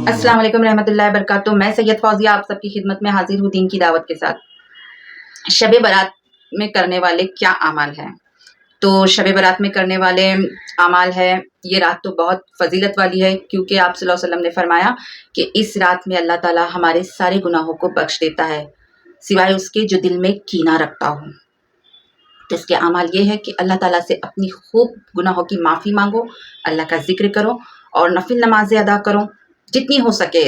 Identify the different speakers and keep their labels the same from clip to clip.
Speaker 1: السلام علیکم رحمۃ اللہ وبرکاتہ. میں سید فوزیہ آپ سب کی خدمت میں حاضر ہوں دین کی دعوت کے ساتھ. شب برات میں کرنے والے کیا اعمال ہیں؟ تو شب برات میں کرنے والے اعمال ہے، یہ رات تو بہت فضیلت والی ہے، کیونکہ آپ صلی اللہ علیہ وسلم نے فرمایا کہ اس رات میں اللہ تعالیٰ ہمارے سارے گناہوں کو بخش دیتا ہے سوائے اس کے جو دل میں کینہ رکھتا ہو. تو اس کے اعمال یہ ہے کہ اللہ تعالیٰ سے اپنی خوب گناہوں کی معافی مانگو، اللہ کا ذکر کرو اور نفل نمازیں ادا کرو جتنی ہو سکے.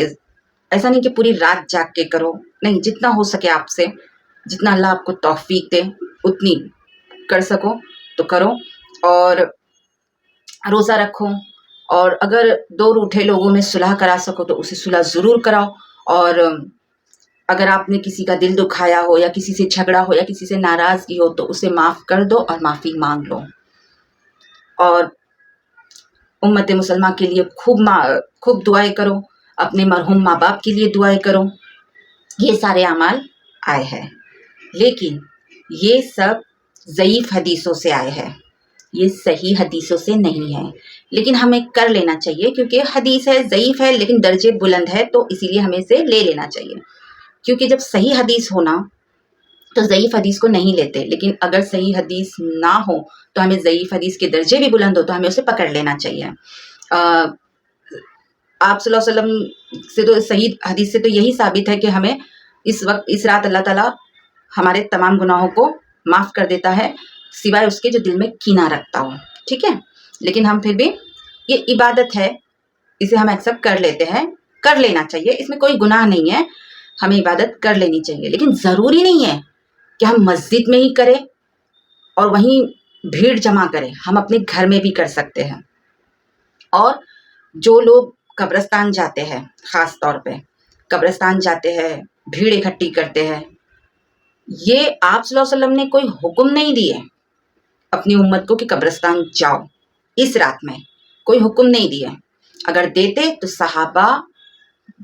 Speaker 1: ایسا نہیں کہ پوری رات جاگ کے کرو، نہیں، جتنا ہو سکے آپ سے، جتنا اللہ آپ کو توفیق دے اتنی کر سکو تو کرو. اور روزہ رکھو، اور اگر دور اٹھے لوگوں میں صلح کرا سکو تو اسے صلح ضرور کراؤ. اور اگر آپ نے کسی کا دل دکھایا ہو یا کسی سے جھگڑا ہو یا کسی سے ناراضگی ہو تو اسے معاف کر دو اور معافی مانگ لو. اور امت مسلمہ کے لیے خوب دعائیں کرو، اپنے مرحوم ماں باپ کے لیے دعائیں کرو. یہ سارے اعمال آئے ہیں، لیکن یہ سب ضعیف حدیثوں سے آئے ہیں، یہ صحیح حدیثوں سے نہیں ہے. لیکن ہمیں کر لینا چاہیے کیونکہ حدیث ہے، ضعیف ہے لیکن درجے بلند ہے، تو اسی لیے ہمیں اسے لے لینا چاہیے. کیونکہ جب صحیح حدیث ہونا تو ضعیف حدیث کو نہیں لیتے، لیکن اگر صحیح حدیث نہ ہو تو ہمیں ضعیف حدیث کے درجے بھی بلند ہو تو ہمیں اسے پکڑ لینا چاہیے. آپ صلی اللہ علیہ وسلم سے تو صحیح حدیث سے تو یہی ثابت ہے کہ ہمیں اس رات اللہ تعالیٰ ہمارے تمام گناہوں کو معاف کر دیتا ہے سوائے اس کے جو دل میں کینہ رکھتا ہو. ٹھیک ہے، لیکن ہم پھر بھی، یہ عبادت ہے، اسے ہم ایکسیپٹ کر لیتے ہیں، کر لینا چاہیے، اس میں کوئی گناہ نہیں ہے، ہمیں عبادت کر لینی چاہیے. لیکن ضروری نہیں ہے کہ ہم مسجد میں ہی کریں اور وہیں بھیڑ جمع کریں، ہم اپنے گھر میں بھی کر سکتے ہیں. اور جو لوگ قبرستان جاتے ہیں، خاص طور پہ قبرستان جاتے ہیں، بھیڑ اکٹھی کرتے ہیں، یہ آپ صلی اللہ علیہ وسلم نے کوئی حکم نہیں دیے اپنی امت کو کہ قبرستان جاؤ اس رات میں، کوئی حکم نہیں دیے. اگر دیتے تو صحابہ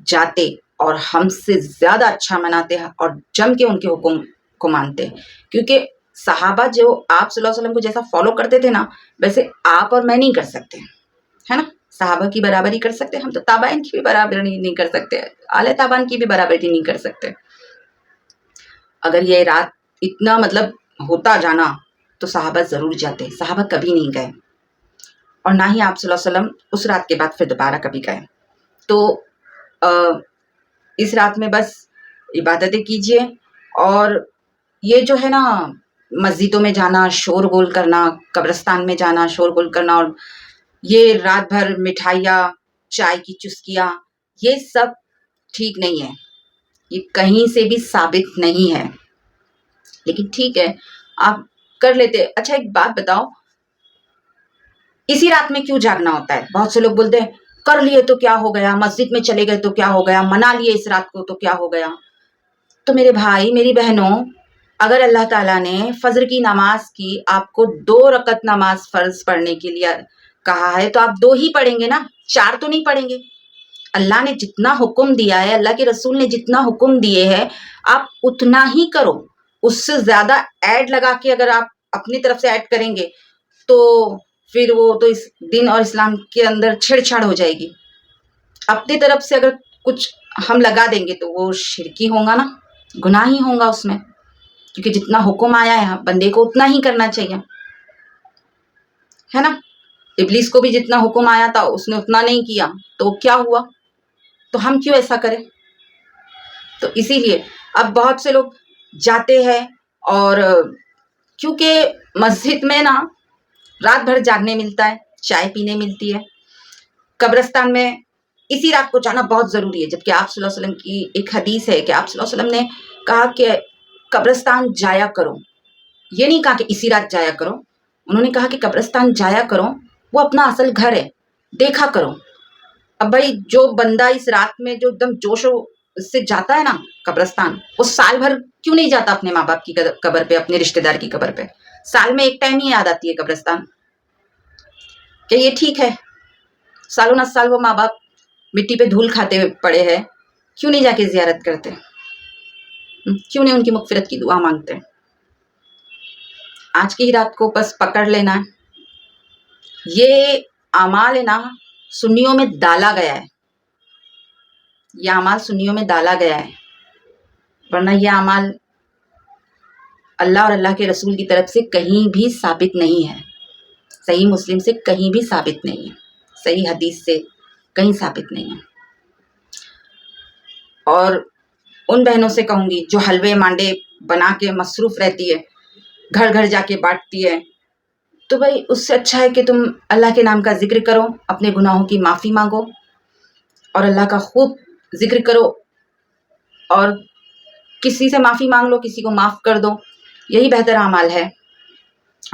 Speaker 1: جاتے اور ہم سے زیادہ اچھا مناتے اور جم کے ان کے حکم کو مانتے. کیونکہ صحابہ جو آپ صلی اللہ علیہ وسلم کو جیسا فالو کرتے تھے نا، ویسے آپ اور میں نہیں کر سکتے، ہے نا. صحابہ کی برابری کر سکتے، ہم تو تابعین کی بھی برابری نہیں کر سکتے، اعلی تابعین کی بھی برابری نہیں کر سکتے. اگر یہ رات اتنا ہوتا جانا تو صحابہ ضرور جاتے، صحابہ کبھی نہیں گئے، اور نہ ہی آپ صلی اللہ علیہ وسلم اس رات کے بعد پھر دوبارہ کبھی گئے. تو اس رات میں بس عبادتیں کیجیے. اور یہ جو ہے نا، مسجدوں میں جانا، شور گول کرنا، قبرستان میں جانا، شور گول کرنا، اور یہ رات بھر مٹھائیاں، چائے کی چسکیاں، یہ سب ٹھیک نہیں ہے، یہ کہیں سے بھی ثابت نہیں ہے. لیکن ٹھیک ہے، آپ کر لیتے. اچھا ایک بات بتاؤ، اسی رات میں کیوں جاگنا ہوتا ہے؟ بہت سے لوگ بولتے ہیں کر لیے تو کیا ہو گیا، مسجد میں چلے گئے تو کیا ہو گیا، منا لیے اس رات کو تو کیا ہو گیا. تو میرے بھائی میری بہنوں، اگر اللہ تعالیٰ نے فجر کی نماز کی آپ کو 2 رکعت نماز فرض پڑھنے کے لیے کہا ہے تو آپ 2 ہی پڑھیں گے نا، 4 تو نہیں پڑھیں گے. اللہ نے جتنا حکم دیا ہے، اللہ کے رسول نے جتنا حکم دیے ہے، آپ اتنا ہی کرو. اس سے زیادہ ایڈ لگا کے اگر آپ اپنی طرف سے ایڈ کریں گے تو پھر وہ تو اس دین اور اسلام کے اندر چھیڑ چھاڑ ہو جائے گی. اپنی طرف سے اگر کچھ ہم لگا دیں گے تو وہ شرکی ہوگا نا، گناہ ہی ہوگا اس میں. کیونکہ جتنا حکم آیا ہے بندے کو اتنا ہی کرنا چاہیے، ہے نا. ابلیس کو بھی جتنا حکم آیا تھا اس نے اتنا نہیں کیا تو کیا ہوا؟ تو ہم کیوں ایسا کریں؟ تو اسی لیے اب بہت سے لوگ جاتے ہیں، اور کیونکہ مسجد میں نا رات بھر جاگنے ملتا ہے، چائے پینے ملتی ہے. قبرستان میں اسی رات کو جانا بہت ضروری ہے، جبکہ آپ صلی اللہ علیہ وسلم کی ایک حدیث ہے کہ آپ صلی اللہ علیہ وسلم نے کہا کہ قبرستان جایا کرو. یہ نہیں کہا کہ اسی رات جایا کرو، انہوں نے کہا کہ قبرستان جایا کرو، وہ اپنا اصل گھر ہے، دیکھا کرو. اب بھائی جو بندہ اس رات میں جو ایک دم جوش سے جاتا ہے نا قبرستان، وہ سال بھر کیوں نہیں جاتا اپنے ماں باپ کی قبر پہ، اپنے رشتہ دار کی قبر پہ؟ سال میں ایک ٹائم ہی یاد آتی ہے قبرستان. کہ یہ ٹھیک ہے سالوں نہ سال وہ ماں باپ مٹی پہ دھول کھاتے ہوئے پڑے ہیں، کیوں نہیں جا کے زیارت کرتے؟ کیوں نہیں ان کی مغفرت کی دعا مانگتے؟ آج کی ہی رات کو بس پکڑ لینا ہے. یہ اعمال ہے نا، سنیوں میں ڈالا گیا ہے یہ اعمال سنیوں میں ڈالا گیا ہے، ورنہ یہ اعمال اللہ اور اللہ کے رسول کی طرف سے کہیں بھی ثابت نہیں ہے، صحیح مسلم سے کہیں بھی ثابت نہیں ہے، صحیح حدیث سے کہیں ثابت نہیں ہے۔ اور ان بہنوں سے کہوں گی جو حلوے مانڈے بنا کے مصروف رہتی ہے، گھر گھر جا کے بانٹتی ہے، تو بھائی اس سے اچھا ہے کہ تم اللہ کے نام کا ذکر کرو، اپنے گناہوں کی معافی مانگو اور اللہ کا خوب ذکر کرو، اور کسی سے معافی مانگ لو، کسی کو معاف کر دو، یہی بہتر اعمال ہے۔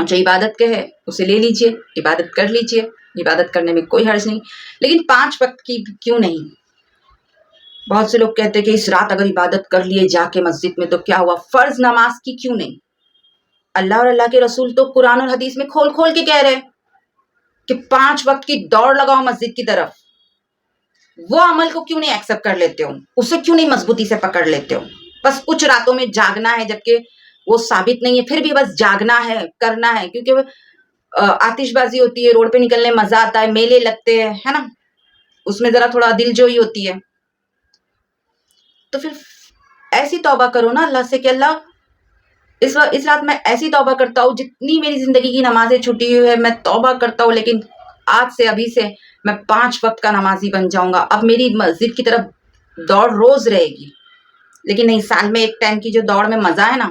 Speaker 1: جو عبادت کے ہے اسے لے لیجئے، عبادت کر لیجئے، عبادت کرنے میں کوئی حرج نہیں، لیکن 5 وقت کی کیوں نہیں؟ بہت سے لوگ کہتے ہیں کہ اس رات اگر عبادت کر لیے جا کے مسجد میں تو کیا ہوا، فرض نماز کی کیوں نہیں؟ اللہ اور اللہ کے رسول تو قرآن اور حدیث میں کھول کھول کے کہہ رہے کہ 5 وقت کی دوڑ لگاؤ مسجد کی طرف۔ وہ عمل کو کیوں نہیں ایکسپٹ کر لیتے ہو؟ اسے کیوں نہیں مضبوطی سے پکڑ لیتے ہو؟ بس کچھ راتوں میں جاگنا ہے، جبکہ وہ ثابت نہیں ہے، پھر بھی بس جاگنا ہے، کرنا ہے، کیونکہ آتش بازی ہوتی ہے، روڈ پہ نکلنے مزہ آتا ہے، میلے لگتے ہیں، ہے نا، اس میں ذرا تھوڑا دل جوئی ہوتی ہے، تو پھر ایسی توبہ کرو نا اللہ سے کہ اللہ اس رات میں ایسی توبہ کرتا ہوں، جتنی میری زندگی کی نمازیں چھٹی ہوئی ہے میں توبہ کرتا ہوں، لیکن آج سے ابھی سے میں 5 وقت کا نمازی بن جاؤں گا، اب میری مسجد کی طرف دوڑ روز رہے گی، لیکن نہیں، سال میں ایک ٹائم کی جو دوڑ میں مزہ ہے نا،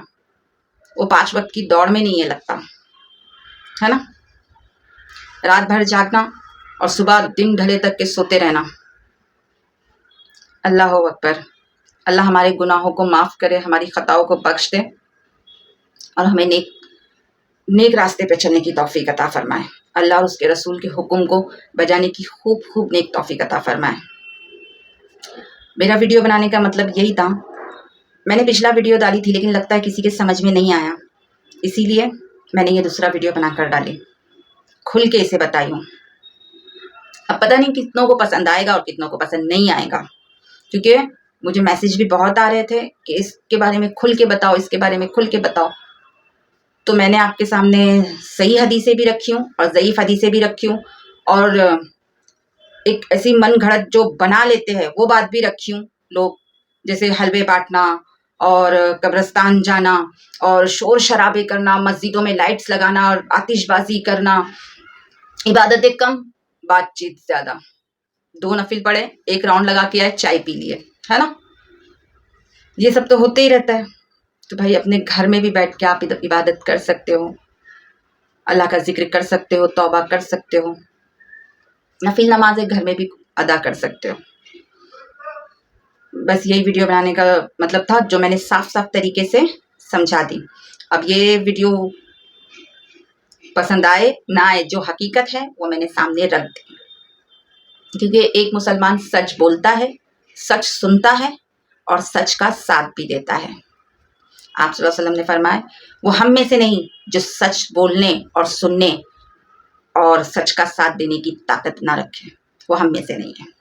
Speaker 1: وہ 5 وقت کی دوڑ میں نہیں ہے لگتا، ہے نا۔ رات بھر جاگنا اور صبح دن ڈھلے تک کے سوتے رہنا۔ اللہ اکبر۔ اللہ ہمارے گناہوں کو معاف کرے، ہماری خطاؤں کو بخش دے اور ہمیں نیک راستے پہ چلنے کی توفیق عطا فرمائے۔ اللہ اور اس کے رسول کے حکم کو بجانے کی خوب نیک توفیق عطا فرمائے۔ میرا ویڈیو بنانے کا مطلب یہی تھا، میں نے پچھلا ویڈیو ڈالی تھی لیکن لگتا ہے کسی کے سمجھ میں نہیں آیا، اسی لیے میں نے یہ دوسرا ویڈیو بنا کر ڈالی، کھل کے اسے بتائی ہوں۔ اب پتہ نہیں کتنوں کو پسند آئے گا اور کتنوں کو پسند نہیں آئے گا، کیونکہ مجھے میسج بھی بہت آ رہے تھے کہ اس کے بارے میں کھل کے بتاؤ، اس کے بارے میں کھل کے بتاؤ، تو میں نے آپ کے سامنے صحیح حدیثیں بھی رکھی ہوں اور ضعیف حدیثیں بھی رکھی ہوں، اور ایک ایسی من گھڑت جو بنا لیتے ہیں وہ بات بھی رکھی ہوں لوگ، جیسے حلوے بانٹنا اور قبرستان جانا اور شور شرابے کرنا، مسجدوں میں لائٹس لگانا اور آتش بازی کرنا، عبادتیں کم، بات چیت زیادہ، 2 نفل پڑھے، 1 راؤنڈ لگا کے آئے، چائے پی لیے، ہے نا، یہ سب تو ہوتے ہی رہتا ہے۔ تو بھائی اپنے گھر میں بھی بیٹھ کے آپ عبادت کر سکتے ہو، اللہ کا ذکر کر سکتے ہو، توبہ کر سکتے ہو، نفل نمازیں گھر میں بھی ادا کر سکتے ہو۔ بس یہی ویڈیو بنانے کا مطلب تھا جو میں نے صاف طریقے سے سمجھا دی۔ اب یہ ویڈیو پسند آئے نہ آئے، جو حقیقت ہے وہ میں نے سامنے رکھ دی، کیونکہ ایک مسلمان سچ بولتا ہے، سچ سنتا ہے اور سچ کا ساتھ بھی دیتا ہے۔ آپ صلی اللہ علیہ وسلم نے فرمایا، وہ ہم میں سے نہیں جو سچ بولنے اور سننے اور سچ کا ساتھ دینے کی طاقت نہ رکھے، وہ ہم میں سے نہیں ہے۔